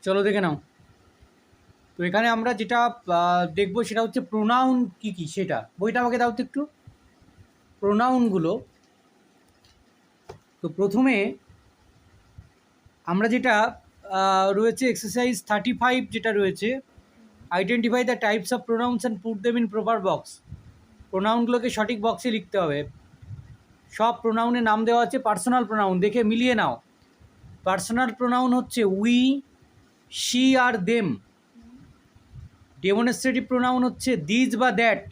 চলো দেখে নাও। তো এখানে আমরা যেটা দেখবো সেটা হচ্ছে প্রোনাউন কি কি, সেটা বইটা আমাকে দাও তো একটু, প্রোনাউনগুলো। তো প্রথমে আমরা যেটা রয়েছে এক্সারসাইজ 35 যেটা রয়েছে, identify the types of pronouns and put them in proper box. প্রোনাউনগুলোকে সঠিক বক্সে লিখতে হবে। সব প্রোনাউনের নাম দেওয়া আছে। পার্সোনাল প্রোনাউন দেখে মিলিয়ে নাও। পার্সোনাল প্রোনাউন হচ্ছে উই, শি আর দেম। ডেমনস্ট্রেটিভ প্রোনাউন হচ্ছে দিজ বা দ্যাট।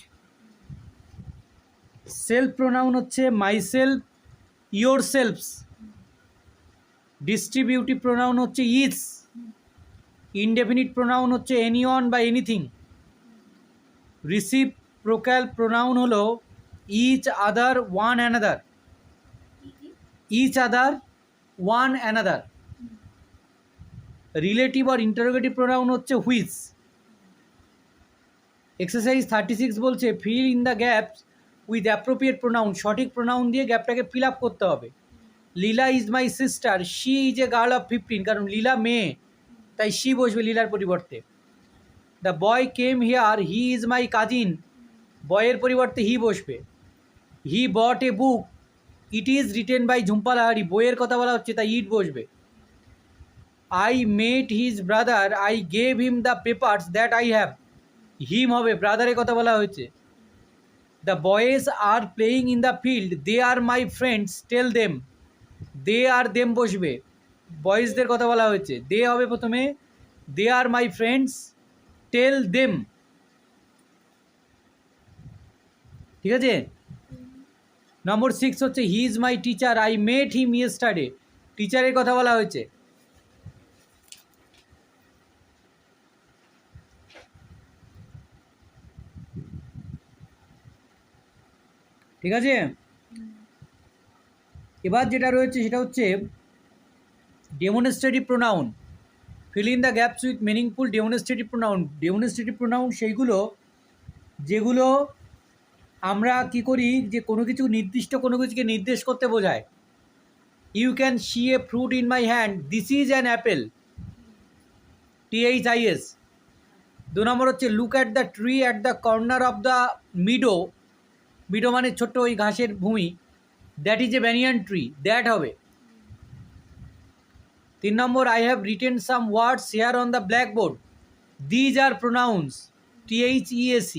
সেলফ প্রোনাউন হচ্ছে my self, your selves. Distributive pronoun হচ্ছে ইজ। ইনডেফিনিট প্রোনাউন হচ্ছে এনিওয়ান বা এনিথিং। রিসিপ্রোক্যাল প্রোনাউন হলো each other one another, each other one another. Relative আর interrogative pronoun হচ্ছে which. Exercise 36 বলছে fill in the gaps with appropriate pronoun. সঠিক pronoun দিয়ে গ্যাপটাকে ফিল আপ করতে হবে। লীলা is my sister, she is a girl of 15, কারণ লীলা মেয়ে, তাই শি বসবে লীলার পরিবর্তে। The boy came here, he is my cousin, বয়ের পরিবর্তে হি বসবে। He bought a book, it is written by Jhumpa Lahiri, বইয়ের কথা বলা হচ্ছে তাই ইট বসবে। I met his brother, I gave him the papers that I have, him হবে, ব্রাদারের কথা বলা হয়েছে। The boys are playing in the field, they are my friends, tell them, they are them বসবে, বয়েজদের কথা বলা হয়েছে। দে হবে প্রথমে, দে are my friends, tell them. ঠিক আছে। নম্বর 6 হচ্ছে হি is my teacher, I met him yesterday, টিচারের কথা বলা হয়েছে। ঠিক আছে। এবার যেটা রয়েছে সেটা হচ্ছে demonstrative pronoun. Feel in the gaps with meaningful demonstrative pronoun. Demonstrative pronoun সেইগুলো যেগুলো আমরা কি করি, যে কোনো কিছু নির্দিষ্ট কোনো কিছুকে নির্দেশ করতে বোঝায়। You can see a fruit in my hand, this is an apple, THIS। 2 number হচ্ছে look at the tree at the corner of the meadow, meadow মানে ছোট্ট ওই ঘাসের ভূমি, that is a banyan tree, that হবে। 3 number I have written some words here on the blackboard, these are pronouns, THEAC।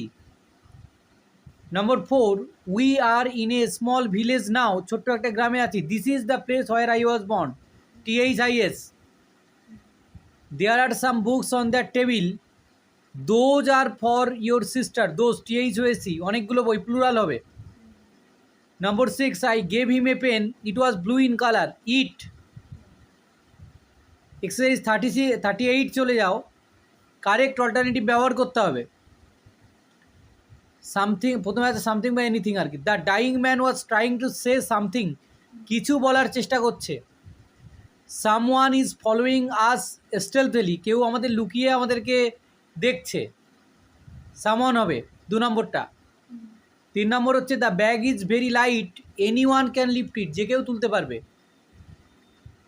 Number 4 we are in a small village now, ছোট্ট একটা গ্রামে আছি, this is the place where I was born, THIS। There are some books on the table, those are for your sister, those, THOAC, অনেকগুলো বই, plural হবে। Number 6 I gave him a pen, it was blue in colour, it. Exercise 38 চলে যাও। Correct alternative ব্যবহার করতে হবে। Something, প্রথমে আছে সামথিং বা এনিথিং আর কি। The dyeing man was trying to say something, কিছু বলার চেষ্টা করছে। সামওয়ান ইজ ফলোয়িং আস স্টেলথলি, কেউ আমাদের লুকিয়ে আমাদেরকে দেখছে, সামওয়ান হবে 2 নম্বরটা। 3 নম্বর হচ্ছে the bag is very light, anyone can lift it, যে কেউ তুলতে পারবে।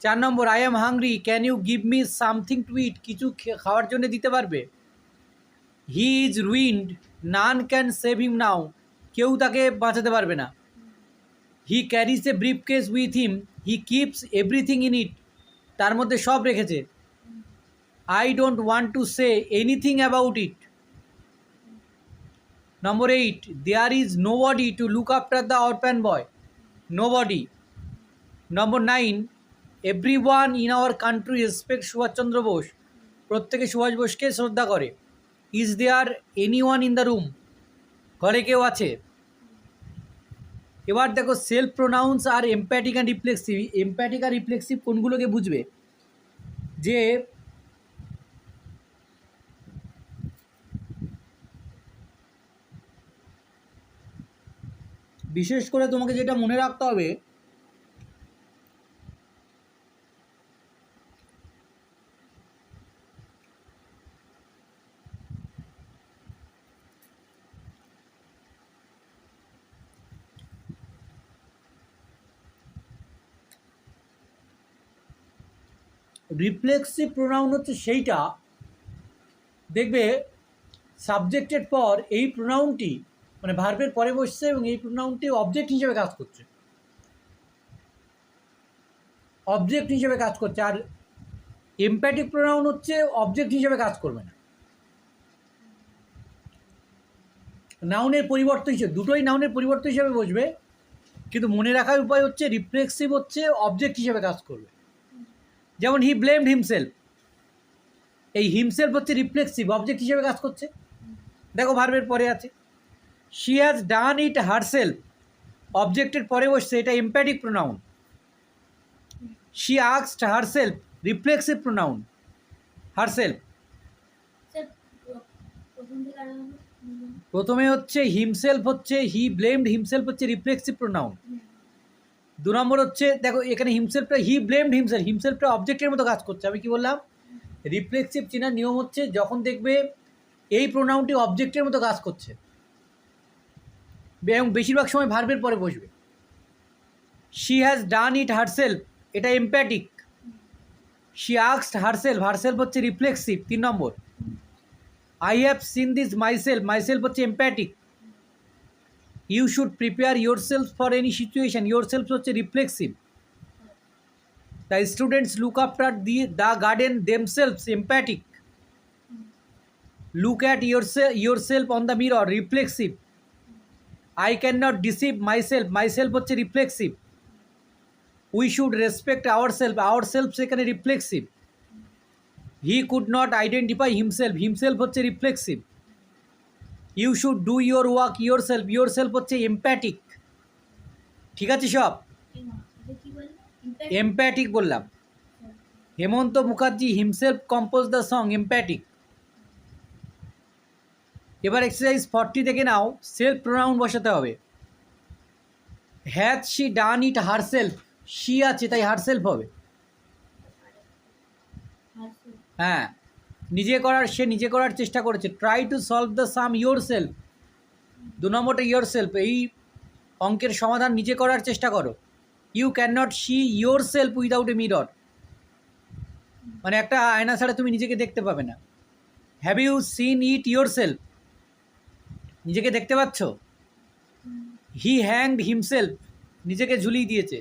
4 number I am hungry, can you give me something to eat, কিছু খাওয়ার জন্য দিতে পারবে। He is ruined, none can save him now, কেউ তাকে বাঁচাতে পারবে না। He carries a briefcase with him, he keeps everything in it, তার মধ্যে সব রেখেছে। I don't want to say anything about it. Number 8 there is nobody to look after the orphan boy, nobody. Number 9 everyone in our country respect Subhash Chandra Bose, প্রত্যেকে সুভাষ বোসকে শ্রদ্ধা করে। Is there anyone in the room, ঘরে কেউ আছে। এবার দেখো self pronouns আর এমপ্যাথিক অ্যান্ড রিফ্লেক্সিভ। এমপ্যাথিক আর রিফ্লেক্সিভ কোনগুলোকে বুঝবে, যে বিশেষ করে তোমাকে যেটা মনে রাখতে হবে, রিফ্লেক্সিভ প্রোনাউন হচ্ছে সেইটা দেখবে সাবজেক্টের পর এই প্রোনাউনটি মানে ভার্বের পরে বসছে এবং এই প্রোনাউনটি অবজেক্ট হিসেবে কাজ করছে, অবজেক্ট হিসেবে কাজ করছে। আর এমপ্যাটিক প্রোনাউন হচ্ছে অবজেক্ট হিসেবে কাজ করবে না, নাউনের পরিবর্তন হিসেবে, দুটোই নাউনের পরিবর্তন হিসেবে বসবে, কিন্তু মনে রাখার উপায় হচ্ছে রিফ্লেক্সিভ হচ্ছে অবজেক্ট হিসেবে কাজ করবে। যেমন হি ব্লেমড হিমসেলফ, এই হিমসেলফ হচ্ছে রিফ্লেক্সিভ, অবজেক্ট হিসেবে কাজ করছে, দেখো ভার্বের পরে আছে। She has done it herself, অবজেক্টের পরে বসছে, এটা emphatic pronoun. She asked herself, reflexive pronoun, herself. প্রথমে হচ্ছে হিমসেলফ হচ্ছে, হি ব্লেমড হিমসেলফ হচ্ছে রিফ্লেক্সিভ প্রোনাউন। দু নম্বর হচ্ছে দেখো এখানে হিমসেলফটা, হি ব্লেমড হিমসেলফ, হিমসেলফটা অবজেক্টের মতো কাজ করছে। আমি কি বললাম, রিফ্লেক্সিভ চেনার নিয়ম হচ্ছে যখন দেখবে এই প্রোনাউনটি অবজেক্টের মতো কাজ করছে এবং বেশিরভাগ সময় ভার্বের পরে বসবে। She has done it herself, এটা emphatic. She asked herself, herself হচ্ছে reflexive. 3 number, I have seen this myself, myself হচ্ছে emphatic. You should prepare your self for any situation, your self হচ্ছে reflexive. The students look after the garden themselves, emphatic. Look at your self on the mirror, reflexive. I can not deceive myself, myself হচ্ছে reflexive. We should respect our self সেখানে reflexive. He could not identify himself, himself হচ্ছে reflexive. You should do your work your self হচ্ছে emphatic. ঠিক আছে সব? Emphatic বললাম। Hemanta Mukherjee himself compose the song, emphatic. এবার exercise 40 দেখে নাও, সেলফ প্রোনাউন বসাতে হবে। Has she done it herself, she আছে তাই হারসেলফ হবে। হ্যাঁ, সে নিজে করার চেষ্টা করেছে। Try to solve the some your self, 2 নম্বরটা ইয়োর সেলফ, এই অঙ্কের সমাধান নিজে করার চেষ্টা করো। You can not see yourself without a mirror, মানে একটা আয়না ছাড়া তুমি নিজেকে দেখতে পাবে না। Have you seen it yourself, নিজেকে দেখতে পাচ্ছ। হি হ্যাংড হিমসেলফ, নিজেকে ঝুলিয়ে দিয়েছে।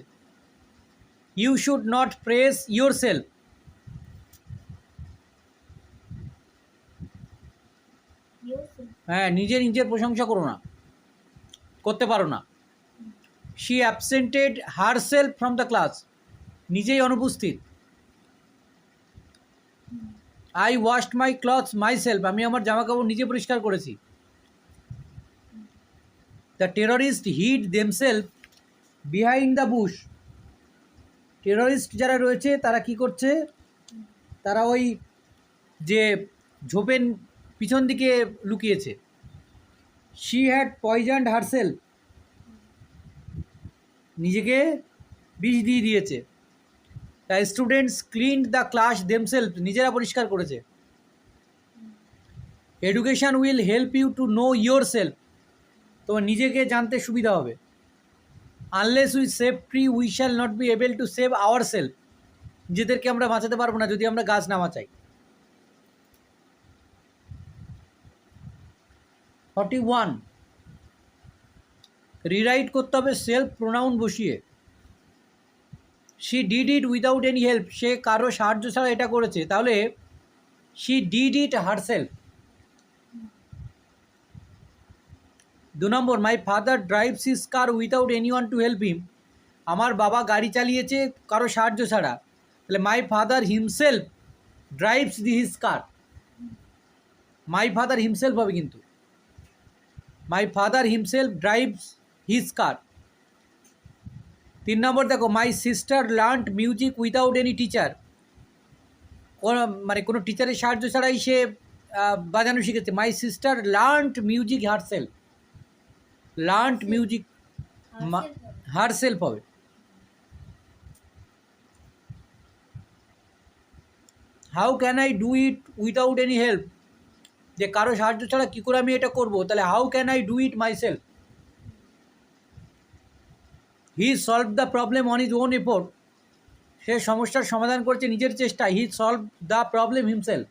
You should not press yourself, হ্যাঁ নিজের প্রশংসা করো না, করতে পারো না। She absented herself from the class, নিজেই অনুপস্থিত। I washed my clothes myself, আমি আমার জামা কাপড় নিজে পরিষ্কার করেছি। The terrorist hid themselves behind the bush, terrorist যারা রয়েছে তারা কি করছে, তারা ওই যে ঝোপের পিছন দিকে লুকিয়েছে। শি হ্যাড পয়জনড হারসেলফ, নিজেকে বিষ দিয়ে দিয়েছে। The students cleaned the class themselves, নিজেরা পরিষ্কার করেছে। Education will help you to know yourself, তোমার নিজেকে জানতে সুবিধা হবে। Unless we save tree we shall not be able to save ourselves, নিজেদেরকে আমরা বাঁচাতে পারবো না যদি আমরা গাছ না বাঁচাই। 41, রিরাইট করতে হবে সেলফ প্রোনাউন বসিয়ে। She did it without any help, সে কারো সাহায্য ছাড়া এটা করেছে, তাহলে she did it herself. 2 number, my father drives his car without anyone to help him, আমার বাবা গাড়ি চালিয়েছে কারো সাহায্য ছাড়া, তাহলে my father himself drives his car, my father himself হবে কিন্তু, my father himself drives his car. 3 number দেখো, my sister learned music without any teacher, মানে কোনো টিচারের সাহায্য ছাড়াই সে বাজানো শিখেছে। My sister learned music herself, learned music herself হবে। How can I do it without any help, যে কারো সাহায্য ছাড়া কী করে আমি এটা করবো, তাহলে how can I do it myself. He solve the problem on his own effort, সে সমস্যার সমাধান করছে নিজের চেষ্টায়। He solve the problem himself.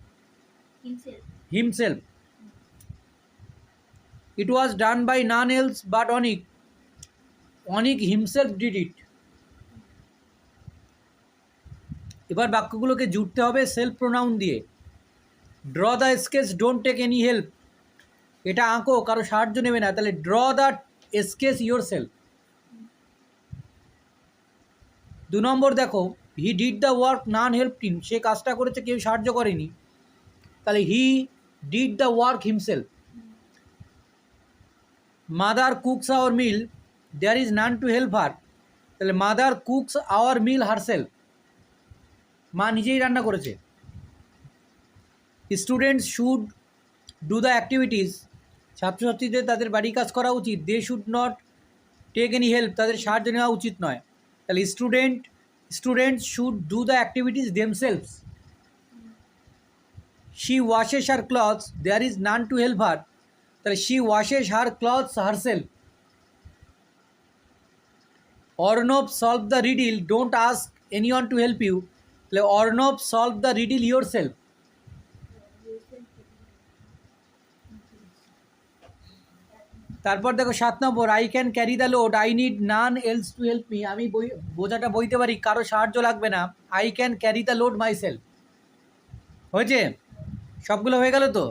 It was done by none else but Anik himself did it. এবার বাক্যগুলোকে জুড়তে হবে সেলফ প্রোনাউন দিয়ে। Draw the sketch, don't take any help. এটা আঁকো, কারো সাহায্য নেবে না, তাহলে draw the sketch yourself. 2 number দেখো, হি did the work none help him. সে কাজটা করেছে, কেউ সাহায্য করেনি, তাহলে he did the work himself. Mother cooks our meal, there is none to help her. তাহলে mother cooks our meal herself. মা নিজেই রান্না করেছে। Students should do the activities. ছাত্রছাত্রীদের তাদের বাড়ি কাজ করা উচিত। They should not take any help. তাদের সাহায্য নেওয়া উচিত নয়। তাহলে students should do the activities themselves. She washes her clothes, there is none to help her. তাহলে she washes her clothes herself. Arnab solve the riddle, don't ask anyone to help you. তাহলে Arnab solve the riddle yourself. তারপর দেখো 7 number, I can carry the load, I need none else to help me. আমি বোঝাটা বইতে পারি, কারো সাহায্য লাগবে না। I can carry the load myself. হয়েছে? সবগুলো হয়ে গেল তো?